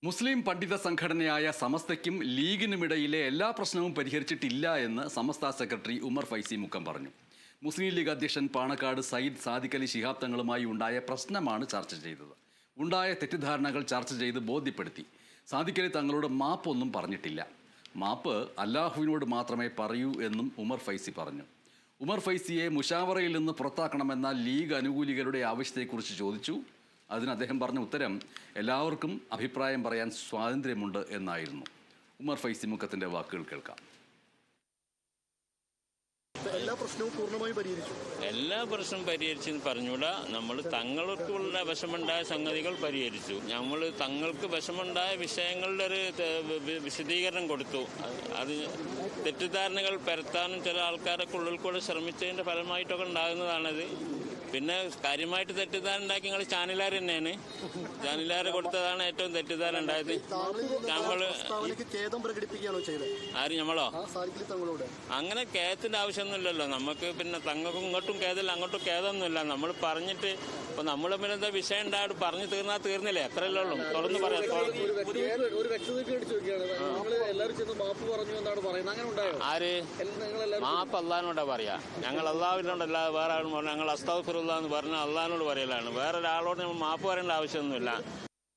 മുസ്ലിം പണ്ഡിത സംഘടനയായ സമസ്തയ്ക്കും ലീഗിനുമിടയിലെ എല്ലാ പ്രശ്നവും പരിഹരിച്ചിട്ടില്ല എന്ന് സമസ്ത സെക്രട്ടറി ഉമർ ഫൈസി മുക്കം പറഞ്ഞു. മുസ്ലിം ലീഗ് അധ്യക്ഷൻ പാണക്കാട് സയ്യിദ് സാദിഖ് അലി ശിഹാബ് തങ്ങളുമായി ഉണ്ടായ പ്രശ്നമാണ് ചർച്ച ചെയ്തത്. ഉണ്ടായ തെറ്റിദ്ധാരണകൾ ചർച്ച ചെയ്ത് ബോധ്യപ്പെടുത്തി. സാദിഖ് അലി തങ്ങളോട് മാപ്പൊന്നും പറഞ്ഞിട്ടില്ല. മാപ്പ് അല്ലാഹുവിനോട് മാത്രമേ പറയൂ എന്നും ഉമർ ഫൈസി പറഞ്ഞു. ഉമർ ഫൈസിയെ മുഷാവറയിൽ നിന്ന് പുറത്താക്കണമെന്ന ലീഗ് അനുകൂലികളുടെ ആവശ്യത്തെക്കുറിച്ച് ചോദിച്ചു. അതിന് അദ്ദേഹം പറഞ്ഞ ഉത്തരം എല്ലാവർക്കും അഭിപ്രായം പറയാൻ സ്വാതന്ത്ര്യമുണ്ട് എന്നായിരുന്നു. ഉമർ ഫൈസി മുക്കത്തിൻ്റെ വാക്കുകൾ കേൾക്കാം. എല്ലാ പ്രശ്നവും പൂർണ്ണമായി പരിഹരിച്ചു. എല്ലാ പ്രശ്നവും പരിഹരിച്ചെന്ന് പറഞ്ഞൂടാ. നമ്മൾ തങ്ങൾക്കുള്ള വിഷമുണ്ടായ സംഗതികൾ പരിഹരിച്ചു. നമ്മൾ തങ്ങൾക്ക് വിഷമുണ്ടായ വിഷയങ്ങളുടെ ഒരു വിശദീകരണം കൊടുത്തു. അത് തെറ്റിദ്ധാരണകൾ പരത്താനും ചില ആൾക്കാരൊക്കെ ഉള്ളിൽ കൂടെ ശ്രമിച്ചതിൻ്റെ ഫലമായിട്ടൊക്കെ ഉണ്ടാകുന്നതാണത്. പിന്നെ കാര്യമായിട്ട് തെറ്റിദ്ധാരണ ഉണ്ടാക്കി നിങ്ങൾ ചാനലുകാർ തന്നെയാണ്. ചാനലുകാർ കൊടുത്തതാണ് ഏറ്റവും തെറ്റിദ്ധാരണ ഉണ്ടായത്. ആര് നമ്മളോ? അങ്ങനെ കേത്തിന്റെ ആവശ്യമൊന്നുമില്ലല്ലോ നമുക്ക്. പിന്നെ തങ്ങൾക്കും ഇങ്ങോട്ടും കേതില്ല, അങ്ങോട്ടും കേതൊന്നുമില്ല. നമ്മൾ പറഞ്ഞിട്ട് ഇപ്പൊ നമ്മൾ പിന്നെ എന്താ വിഷയം ഉണ്ടായിട്ട് പറഞ്ഞു തീർന്നാൽ തീർന്നില്ലേ? അത്രയല്ലേ ഉള്ളൂ. തുറന്ന് പറയാം. ആര് മാപ്പ് അള്ളാഹിനോടാ പറയാ. ഞങ്ങൾ അള്ളാഹുവിനോടല്ല വേറെ ആളും പറഞ്ഞു. ഞങ്ങൾ അസ്തഗ്ഫിറുല്ലാഹ് എന്ന് പറഞ്ഞാൽ അള്ളാഹിനോട് പറയലാണ്. വേറെ ഒരാളോട് നമ്മൾ മാപ്പ് പറയേണ്ട ആവശ്യമൊന്നുമില്ല.